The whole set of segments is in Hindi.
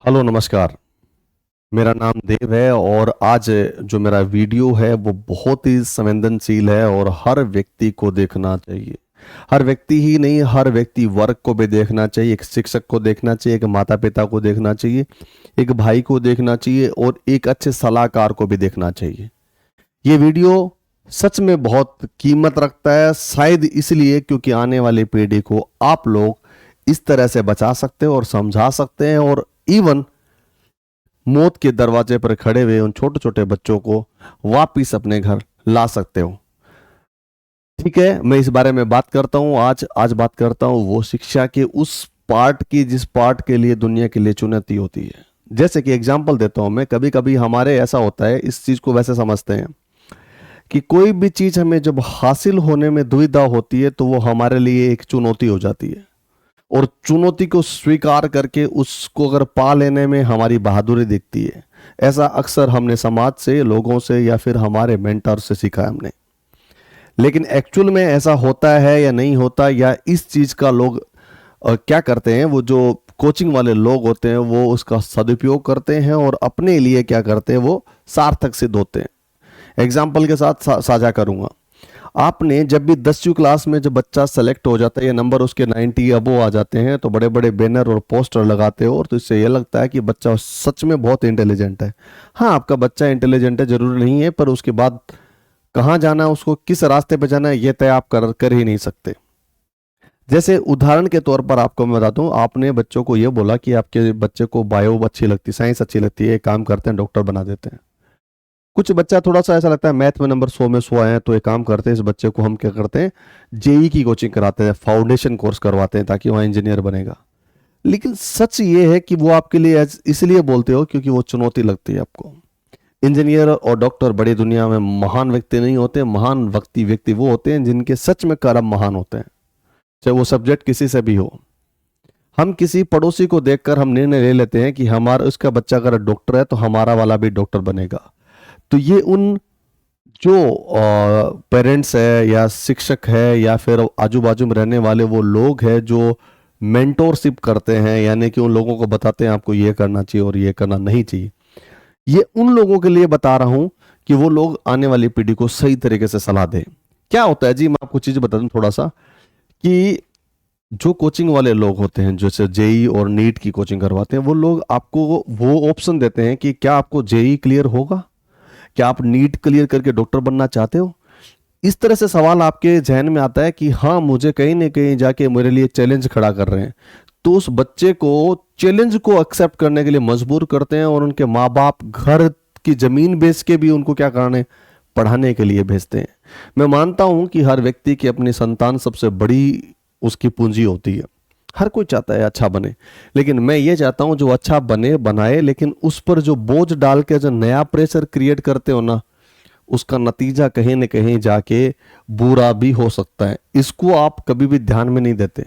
हेलो नमस्कार। मेरा नाम देव है और आज जो मेरा वीडियो है वो बहुत ही संवेदनशील है और हर व्यक्ति को देखना चाहिए। हर व्यक्ति ही नहीं, हर व्यक्ति वर्ग को भी देखना चाहिए। एक शिक्षक को देखना चाहिए, एक माता पिता को देखना चाहिए, एक भाई को देखना चाहिए और एक अच्छे सलाहकार को भी देखना चाहिए। ये वीडियो सच में बहुत कीमत रखता है, शायद इसलिए क्योंकि आने वाली पीढ़ी को आप लोग इस तरह से बचा सकते हो और समझा सकते हैं और इवन मौत के दरवाजे पर खड़े हुए उन छोटे छोटे बच्चों को वापिस अपने घर ला सकते हो। ठीक है, मैं इस बारे में बात करता हूं। आज बात करता हूं वो शिक्षा के उस पार्ट की जिस पार्ट के लिए दुनिया के लिए चुनौती होती है। जैसे कि एग्जाम्पल देता हूं मैं, कभी कभी हमारे ऐसा होता है, इस चीज को वैसे समझते हैं कि कोई भी चीज हमें जब हासिल होने में दुविधा होती है तो वो हमारे लिए एक चुनौती हो जाती है और चुनौती को स्वीकार करके उसको अगर पा लेने में हमारी बहादुरी दिखती है। ऐसा अक्सर हमने समाज से, लोगों से या फिर हमारे मेंटर से सीखा है हमने। लेकिन एक्चुअल में ऐसा होता है या नहीं होता, या इस चीज का लोग क्या करते हैं, वो जो कोचिंग वाले लोग होते हैं वो उसका सदुपयोग करते हैं और अपने लिए क्या करते हैं, वो सार्थक सिद्ध होते हैं। एग्जाम्पल के साथ साझा करूंगा। आपने जब भी 10वीं क्लास में जब बच्चा सेलेक्ट हो जाता है या नंबर उसके 90 अबो आ जाते हैं तो बड़े बड़े बैनर और पोस्टर लगाते हो और तो इससे यह लगता है कि बच्चा सच में बहुत इंटेलिजेंट है। हाँ, आपका बच्चा इंटेलिजेंट है जरूरी नहीं है, पर उसके बाद कहाँ जाना है, उसको किस रास्ते पे जाना है, यह तय आप कर ही नहीं सकते। जैसे उदाहरण के तौर पर आपको मैं बताता हूँ, आपने बच्चों को यह बोला कि आपके बच्चे को बायो अच्छी लगती है, साइंस अच्छी लगती है, एक काम करते हैं डॉक्टर बना देते हैं। कुछ बच्चा थोड़ा सा ऐसा लगता है मैथ में नंबर 100 में 100 आए हैं, तो एक काम करते हैं, इस बच्चे को हम क्या करते हैं, जेई की कोचिंग कराते हैं, फाउंडेशन कोर्स करवाते हैं ताकि वहाँ इंजीनियर बनेगा। लेकिन सच ये है कि वो आपके लिए इसलिए बोलते हो क्योंकि वो चुनौती लगती है आपको। इंजीनियर और डॉक्टर बड़ी दुनिया में महान व्यक्ति नहीं होते। महान व्यक्ति वो होते हैं जिनके सच में कर्म महान होते हैं, चाहे वो सब्जेक्ट किसी से भी हो। हम किसी पड़ोसी को देखकर हम निर्णय ले लेते हैं कि हमारा उसका बच्चा अगर डॉक्टर है तो हमारा वाला भी डॉक्टर बनेगा। तो ये उन जो पेरेंट्स है या शिक्षक है या फिर आजू बाजू में रहने वाले वो लोग हैं जो मेंटोरशिप करते हैं, यानी कि उन लोगों को बताते हैं आपको ये करना चाहिए और ये करना नहीं चाहिए, ये उन लोगों के लिए बता रहा हूं कि वो लोग आने वाली पीढ़ी को सही तरीके से सलाह दें। क्या होता है जी, मैं आपको चीज बता दूं थोड़ा सा, कि जो कोचिंग वाले लोग होते हैं, जैसे जेई और नीट की कोचिंग करवाते हैं, वो लोग आपको वो ऑप्शन देते हैं कि क्या आपको जेई क्लियर होगा, क्या आप नीट क्लियर करके डॉक्टर बनना चाहते हो। इस तरह से सवाल आपके जहन में आता है कि हाँ, मुझे कहीं ना कहीं जाके मेरे लिए चैलेंज खड़ा कर रहे हैं। तो उस बच्चे को चैलेंज को एक्सेप्ट करने के लिए मजबूर करते हैं और उनके माँ बाप घर की जमीन बेच के भी उनको क्या करने, पढ़ाने के लिए भेजते हैं। मैं मानता हूं कि हर व्यक्ति की अपनी संतान सबसे बड़ी उसकी पूंजी होती है। हर कोई चाहता है अच्छा बने, लेकिन मैं ये चाहता हूं जो अच्छा बने बनाए, लेकिन उस पर जो बोझ डाल के जो नया प्रेशर क्रिएट करते हो ना, उसका नतीजा कहीं न कहीं जाके बुरा भी हो सकता है। इसको आप कभी भी ध्यान में नहीं देते।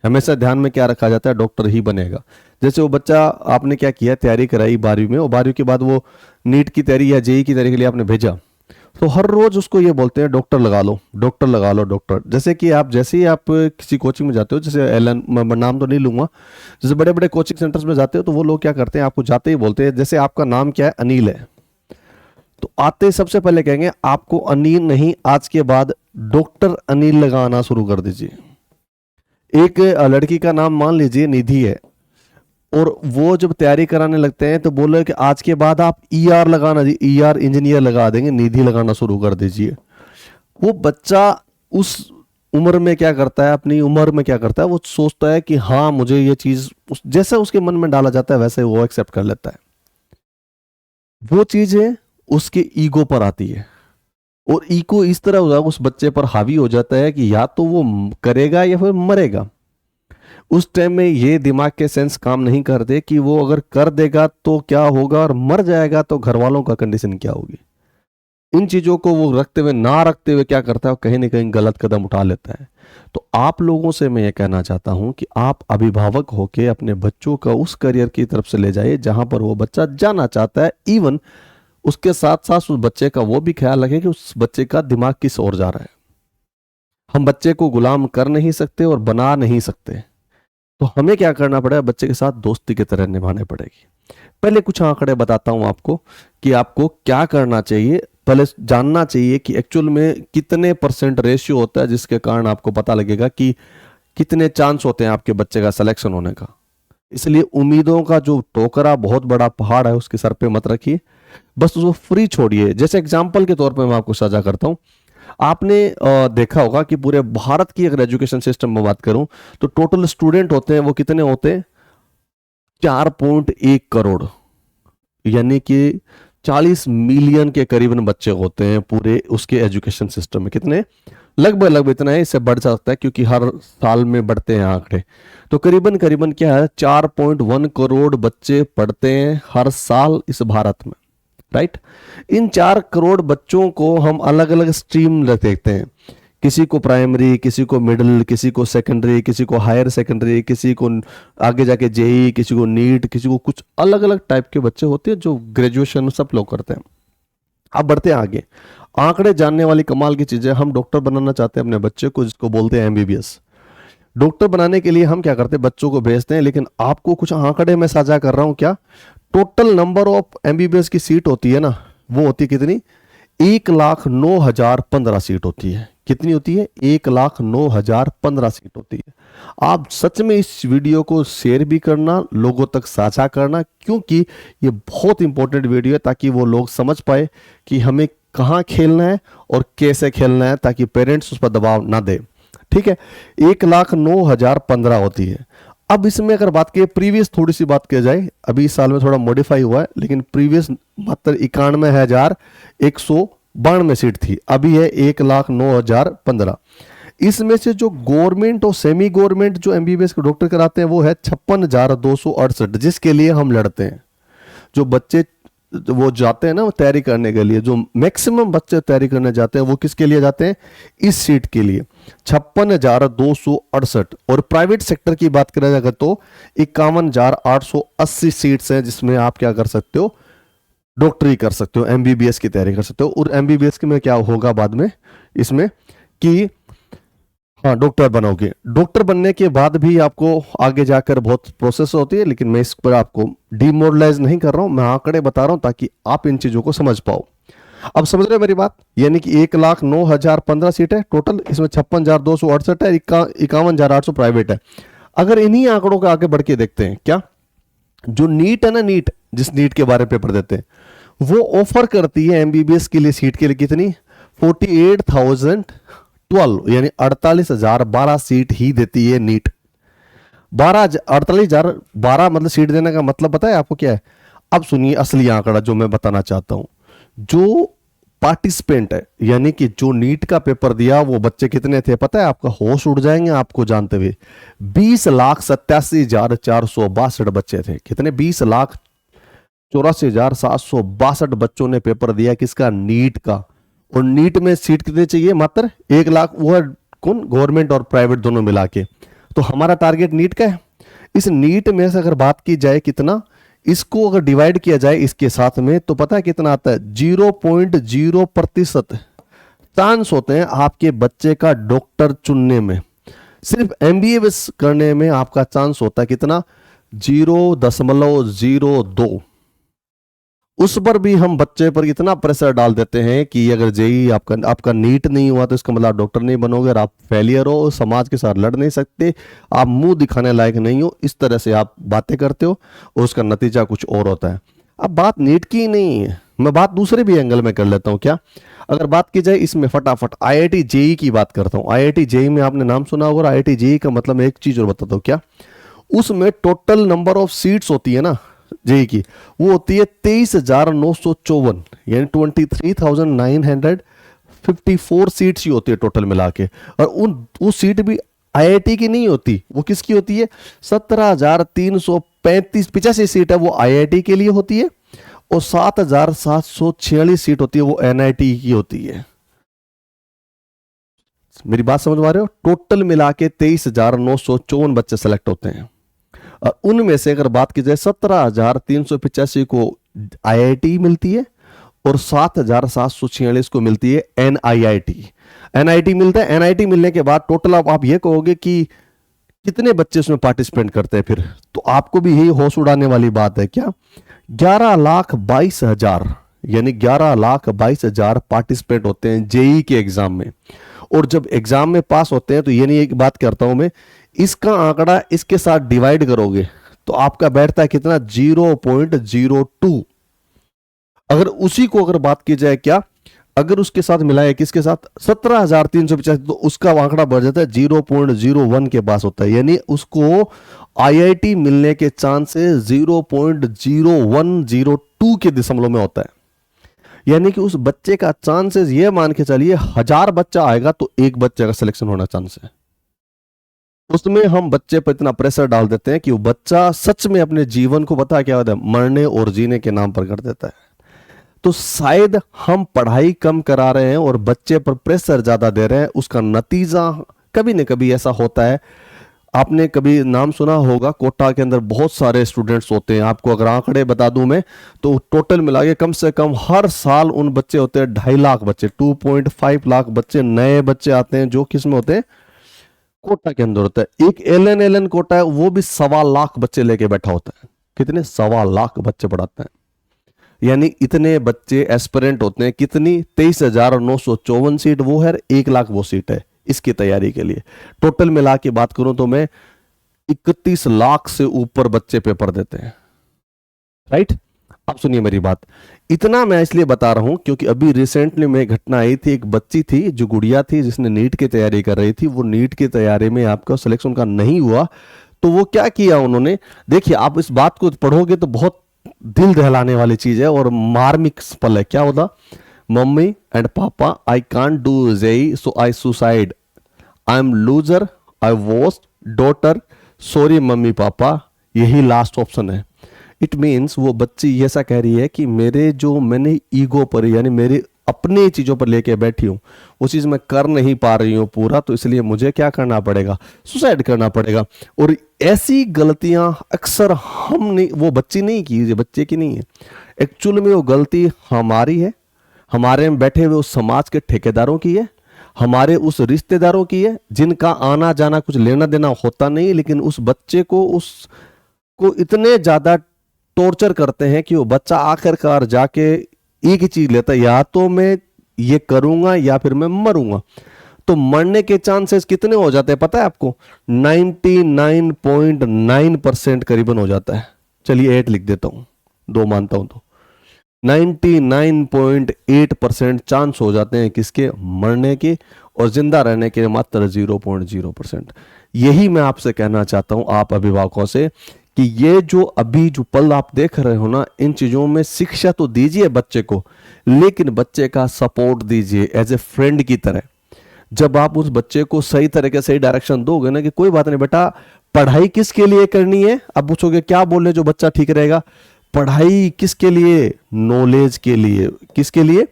हमेशा ध्यान में क्या रखा जाता है, डॉक्टर ही बनेगा। जैसे वो बच्चा, आपने क्या किया, तैयारी कराई 12वीं में और 12वीं के बाद वो नीट की तैयारी या जेई की तैयारी के लिए आपने भेजा, तो हर रोज उसको ये बोलते हैं डॉक्टर लगा लो, डॉक्टर लगा लो, डॉक्टर। जैसे ही आप किसी कोचिंग में जाते हो, जैसे एलन, मैं नाम तो नहीं लूंगा, जैसे बड़े बड़े कोचिंग सेंटर्स में जाते हो तो वो लोग क्या करते हैं, आपको जाते ही बोलते हैं, जैसे आपका नाम क्या है, अनिल है, तो आते ही सबसे पहले कहेंगे आपको अनिल नहीं, आज के बाद डॉक्टर अनिल लगाना शुरू कर दीजिए। एक लड़की का नाम मान लीजिए निधि है, और वो जब तैयारी कराने लगते हैं तो बोले कि आज के बाद आप ईआर लगाना जी, ईआर इंजीनियर लगा देंगे, निधि लगाना शुरू कर दीजिए। वो बच्चा उस उम्र में क्या करता है, अपनी उम्र में क्या करता है, वो सोचता है कि हाँ मुझे ये चीज, जैसे उसके मन में डाला जाता है वैसे वो एक्सेप्ट कर लेता है। वो चीजें उसके ईगो पर आती है और ईगो इस तरह उस बच्चे पर हावी हो जाता है कि या तो वो करेगा या फिर मरेगा। उस टाइम में ये दिमाग के सेंस काम नहीं करते कि वो अगर कर देगा तो क्या होगा और मर जाएगा तो घर वालों का कंडीशन क्या होगी। इन चीजों को वो रखते हुए क्या करता है, कहीं ना कहीं गलत कदम उठा लेता है। तो आप लोगों से मैं ये कहना चाहता हूं कि आप अभिभावक होके अपने बच्चों का उस करियर की तरफ से ले जाइए जहां पर वो बच्चा जाना चाहता है। इवन उसके साथ साथ उस बच्चे का वो भी ख्याल रखें कि उस बच्चे का दिमाग किस ओर जा रहा है। हम बच्चे को गुलाम कर नहीं सकते और बना नहीं सकते। तो हमें क्या करना पड़ेगा, बच्चे के साथ दोस्ती की तरह निभाने पड़ेगी। पहले कुछ आंकड़े बताता हूं आपको कि आपको क्या करना चाहिए। पहले जानना चाहिए कि एक्चुअल में कितने परसेंट रेशियो होता है, जिसके कारण आपको पता लगेगा कि कितने चांस होते हैं आपके बच्चे का सिलेक्शन होने का। इसलिए उम्मीदों का जो टोकरा बहुत बड़ा पहाड़ है उसके सर पे मत रखिए, बस उसको फ्री छोड़िए। जैसे एग्जाम्पल के तौर पे मैं आपको साझा करता हूं, आपने देखा होगा कि पूरे भारत की अगर एजुकेशन सिस्टम में बात करूं तो टोटल स्टूडेंट होते हैं वो कितने होते हैं, 4.1 करोड़, यानी कि 40 मिलियन के करीबन बच्चे होते हैं पूरे उसके एजुकेशन सिस्टम में। कितने, लगभग इतना है, इससे बढ़ सकता है क्योंकि हर साल में बढ़ते हैं आंकड़े। तो करीबन करीबन क्या है, 4.1 करोड़ बच्चे पढ़ते हैं हर साल इस भारत में, राइट। इन 4 करोड़ बच्चों को हम अलग अलग स्ट्रीम देखते हैं, किसी को प्राइमरी, किसी को मिडिल, किसी को सेकेंडरी, किसी को हायर सेकेंडरी, किसी को आगे जाके जेई, किसी को नीट, किसी को कुछ अलग अलग टाइप के बच्चे होते हैं जो ग्रेजुएशन सब लोग करते हैं। अब बढ़ते हैं आगे, आंकड़े जानने वाली कमाल की चीजें। हम डॉक्टर बनाना चाहते हैं अपने बच्चे को, जिसको बोलते हैं एमबीबीएस। डॉक्टर बनाने के लिए हम क्या करते हैं, बच्चों को भेजते हैं, लेकिन आपको कुछ आंकड़े मैं साझा कर रहा हूं। क्या टोटल नंबर ऑफ एमबीबीएस की सीट होती है ना, वो होती है कितनी, 1,09,015 सीट होती है। कितनी होती है, 1,09,015 सीट होती है। आप सच में इस वीडियो को शेयर भी करना, लोगों तक साझा करना, क्योंकि ये बहुत इंपॉर्टेंट वीडियो है, ताकि वो लोग समझ पाए कि हमें कहाँ खेलना है और कैसे खेलना है, ताकि पेरेंट्स उस पर दबाव ना दे। ठीक है, 1,09,015 होती है। अब इसमें अगर बात की प्रीवियस, थोड़ी सी बात की जाए, अभी इस साल में थोड़ा मॉडिफाई हुआ है, लेकिन प्रीवियस मात्र 91,192 सीट थी, अभी है 1,09,015। इसमें से जो गवर्नमेंट और सेमी गवर्नमेंट जो एमबीबीएस के डॉक्टर कराते हैं वो है 56,268, जिसके लिए हम लड़ते हैं। जो बच्चे वो जाते हैं ना तैयारी करने के लिए, जो मैक्सिमम बच्चे तैयारी करने जाते हैं वो किसके लिए जाते हैं, इस सीट के लिए, 56,268। और प्राइवेट सेक्टर की बात करें अगर तो 51,880 सीट्स हैं, जिसमें आप क्या कर सकते हो, डॉक्टरी कर सकते हो, एमबीबीएस की तैयारी कर सकते हो। और एमबीबीएस के में क्या होगा बाद में इसमें कि हाँ डॉक्टर बनोगे। डॉक्टर बनने के बाद भी आपको आगे जाकर बहुत प्रोसेस होती है, लेकिन मैं इस पर आपको डिमोरलाइज नहीं कर रहा हूं, मैं आंकड़े बता रहा हूं ताकि आप इन चीजों को समझ पाओ। अब समझ रहे हो मेरी बात, यानी कि 1,09,015 सीट है टोटल, इसमें 56,268 है, 51,800 प्राइवेट है। अगर इन्हीं आंकड़ों के आगे बढ़ के देखते हैं, क्या जो नीट है ना, नीट, जिस नीट के बारे में पेपर देते हैं, वो ऑफर करती है एमबीबीएस के लिए सीट के लिए कितनी, 48,012, यानी 48,012 सीट ही देती है नीट। 48,012 मतलब सीट देने का मतलब पता है आपको क्या है। अब सुनिए असली आंकड़ा जो मैं बताना चाहता हूं। जो पार्टिसिपेंट है, यानी कि जो नीट का पेपर दिया, वो बच्चे कितने थे पता है, आपका होश उड़ जाएंगे आपको जानते हुए, 20,87,462 बच्चे थे। कितने, 20,84,762 बच्चों ने पेपर दिया, किसका, नीट का। और नीट में सीट कितनी चाहिए, मात्र 1 लाख, वो है कौन, गवर्नमेंट और प्राइवेट दोनों मिला के। तो हमारा टारगेट नीट का है। इस नीट में से अगर बात की जाए कितना, इसको अगर डिवाइड किया जाए इसके साथ में, तो पता है कितना आता है, 0.0% चांस होते हैं आपके बच्चे का डॉक्टर चुनने में। सिर्फ एमबीबीएस करने में आपका चांस होता है कितना, 0.02। उस पर भी हम बच्चे पर इतना प्रेशर डाल देते हैं कि अगर जेई आपका नीट नहीं हुआ तो इसका मतलब आप डॉक्टर नहीं बनोगे, और आप फेलियर हो, समाज के साथ लड़ नहीं सकते, आप मुंह दिखाने लायक नहीं हो, इस तरह से आप बातें करते हो, और उसका नतीजा कुछ और होता है। अब बात नीट की नहीं है, मैं बात दूसरे भी एंगल में कर लेता हूं। क्या, अगर बात की जाए इसमें फटाफट आईआईटी जेई की बात करता हूं। आईआईटी जेई में आपने नाम सुना होगा, आईआईटी जेई का मतलब एक चीज और बताता हूं। क्या, उसमें टोटल नंबर ऑफ सीट्स होती है ना जेई की, वो होती है 23,954, यानी 23,954 सीट्स ही होती है टोटल मिला के। और वो सीट भी आईआईटी की नहीं होती, वो किसकी होती है, 17,385 सीट है वो आईआईटी के लिए होती है, और 7,746 सीट होती है वो एनआईटी की होती है। मेरी बात समझ पा रहे हो, टोटल मिला के 23,954 बच्चे सेलेक्ट होते हैं। उनमें से अगर बात की जाए 17,385 को आईआईटी मिलती है, और 7,746 को मिलती है एनआईआईटी। एनआईटी मिलता है, एनआईटी मिलने के बाद टोटल आप ये कहोगे कि कितने बच्चे उसमें पार्टिसिपेट करते हैं फिर? तो आपको भी यही होश उड़ाने वाली बात है क्या? 11,22,000 यानी 11,22,000 पार्टिसिपेंट होते हैं जेई के एग्जाम में। और जब एग्जाम में पास होते हैं तो ये नहीं, एक बात करता हूं मैं, इसका आंकड़ा इसके साथ डिवाइड करोगे तो आपका बैठता है कितना? 0.02। अगर उसी को अगर बात की जाए क्या, अगर उसके साथ मिलाए किसके साथ? 17,385, तो उसका आंकड़ा बढ़ जाता है 0.01 के पास होता है। यानी उसको आईआईटी मिलने के चांसेस 0.0102 के दशमलव में होता है। यानी कि उस बच्चे का चांसेस, ये मान के चलिए 1000 बच्चा आएगा तो एक बच्चे का सिलेक्शन होना चांस है। उसमें हम बच्चे पर इतना प्रेशर डाल देते हैं कि वो बच्चा सच में अपने जीवन को पता क्या होता है, मरने और जीने के नाम पर कर देता है। तो शायद हम पढ़ाई कम करा रहे हैं और बच्चे पर प्रेशर ज्यादा दे रहे हैं, उसका नतीजा कभी न कभी ऐसा होता है। आपने कभी नाम सुना होगा, कोटा के अंदर बहुत सारे स्टूडेंट्स होते हैं। आपको अगर आंकड़े बता दूं मैं, तो टोटल मिला के कम से कम हर साल उन बच्चे होते हैं 2.5 लाख बच्चे, 2.5 लाख बच्चे नए बच्चे आते हैं जो किस में होते हैं? कोटा के अंदर होता है। एक एलन कोटा है, वो भी 1.25 लाख बच्चे लेके बैठा होता है। कितने? 1.25 लाख बच्चे पढ़ाते हैं। यानी इतने बच्चे एस्पिरेंट होते हैं। कितनी? 23,954 सीट वो है, 1 लाख वो सीट है इसकी तैयारी के लिए। टोटल मिला के बात करूं तो मैं 31 लाख से ऊपर बच्चे पेपर देते हैं। राइट? अब सुनिए मेरी बात। इतना मैं इसलिए बता रहा हूं क्योंकि अभी रिसेंटली में घटना आई थी, एक बच्ची थी जो गुड़िया थी जिसने नीट की तैयारी कर रही थी। वो नीट की तैयारी में आपका सिलेक्शन का नहीं हुआ, तो वो क्या किया उन्होंने, देखिए आप इस बात को पढ़ोगे तो बहुत दिल दहलाने वाली चीज है और मार्मिक पल है। क्या होता? Mummy and papa, I can't do JEE so I suicide, I am loser, I worst daughter, sorry mummy papa. यही लास्ट ऑप्शन है। इट मीन्स वो बच्ची ऐसा कह रही है कि मैंने ईगो पर, यानी मेरे अपने चीजों पर लेके बैठी हूं, वो चीज मैं कर नहीं पा रही हूं पूरा, तो इसलिए मुझे क्या करना पड़ेगा? सुसाइड करना पड़ेगा। और ऐसी गलतियां अक्सर हमने, वो बच्ची नहीं की, ये बच्चे की नहीं है, एक्चुअल में वो गलती हमारी है, हमारे में बैठे हुए उस समाज के ठेकेदारों की है, हमारे उस रिश्तेदारों की है जिनका आना जाना कुछ लेना देना होता नहीं, लेकिन उस बच्चे को उसको इतने ज्यादा टॉर्चर करते हैं कि वो बच्चा आखिरकार जाके एक ही चीज लेता है, या तो मैं ये करूंगा या फिर मैं मरूंगा। तो मरने के चांसेस कितने हो जाते हैं पता है आपको? 99.9% करीबन हो जाता है। चलिए 8 लिख देता हूं, 2 मानता हूं तो 99.8% चांस हो जाते हैं किसके? मरने के। और जिंदा रहने के मात्र 0.0%। यही मैं आपसे कहना चाहता हूं आप अभिभावकों से कि ये जो अभी जो पल आप देख रहे हो ना, इन चीजों में शिक्षा तो दीजिए बच्चे को, लेकिन बच्चे का सपोर्ट दीजिए एज ए फ्रेंड की तरह। जब आप उस बच्चे को सही तरीके से डायरेक्शन दोगे ना कि कोई बात नहीं बेटा, पढ़ाई किसके लिए करनी है, अब पूछोगे क्या बोले जो बच्चा ठीक रहेगा? पढ़ाई किसके लिए? नॉलेज के लिए। किसके लिए?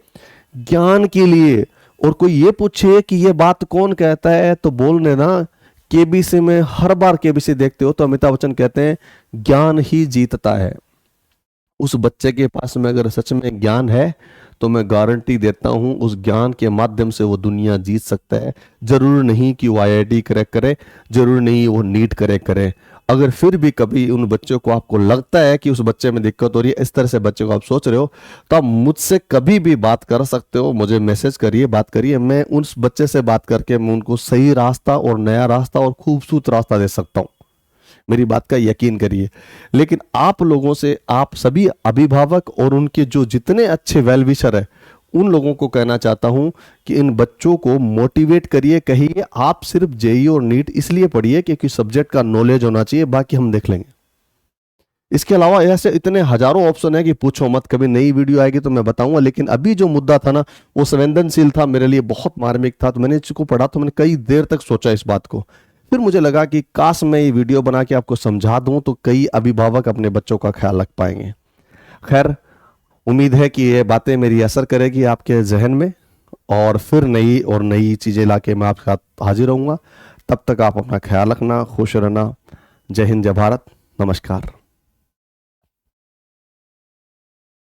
ज्ञान के लिए। और कोई ये पूछे कि ये बात कौन कहता है, तो बोल देना केबीसी में, हर बार केबीसी देखते हो तो अमिताभ बच्चन कहते हैं ज्ञान ही जीतता है। उस बच्चे के पास में अगर सच में ज्ञान है तो मैं गारंटी देता हूं उस ज्ञान के माध्यम से वो दुनिया जीत सकता है। जरूर नहीं कि वो आईआईटी क्रैक करे, जरूर नहीं वो नीट क्रैक करे। अगर फिर भी कभी उन बच्चों को आपको लगता है कि उस बच्चे में दिक्कत हो रही है, इस तरह से बच्चे को आप सोच रहे हो, तो आप मुझसे कभी भी बात कर सकते हो, मुझे मैसेज करिए, बात करिए। मैं उस बच्चे से बात करके मैं उनको सही रास्ता और नया रास्ता और खूबसूरत रास्ता दे सकता हूं। मेरी बात का यकीन करिए। लेकिन आप लोगों से, आप सभी अभिभावक और उनके जो जितने अच्छे वेल विशर है, उन लोगों को कहना चाहता हूं कि इन बच्चों को मोटिवेट करिए। कहिए आप सिर्फ जेई और नीट इसलिए पढ़िए क्योंकि सब्जेक्ट का नॉलेज होना चाहिए, बाकी हम देख लेंगे। इसके अलावा ऐसे इतने हजारों ऑप्शन है कि पूछो मत। कभी नई वीडियो आएगी तो मैं बताऊंगा। लेकिन अभी जो मुद्दा था ना, वो संवेदनशील था, मेरे लिए बहुत मार्मिक था। तो मैंने इसको पढ़ा तो मैंने कई देर तक सोचा इस बात को। फिर मुझे लगा कि काश मैं ये वीडियो बना के आपको समझा दूं तो कई अभिभावक अपने बच्चों का ख्याल रख पाएंगे। खैर, उम्मीद है कि ये बातें मेरी असर करेगी आपके जहन में, और फिर नई चीजें लाके मैं आपके साथ हाजिर रहूंगा। तब तक आप अपना ख्याल रखना, खुश रहना। जय हिंद, जय भारत, नमस्कार।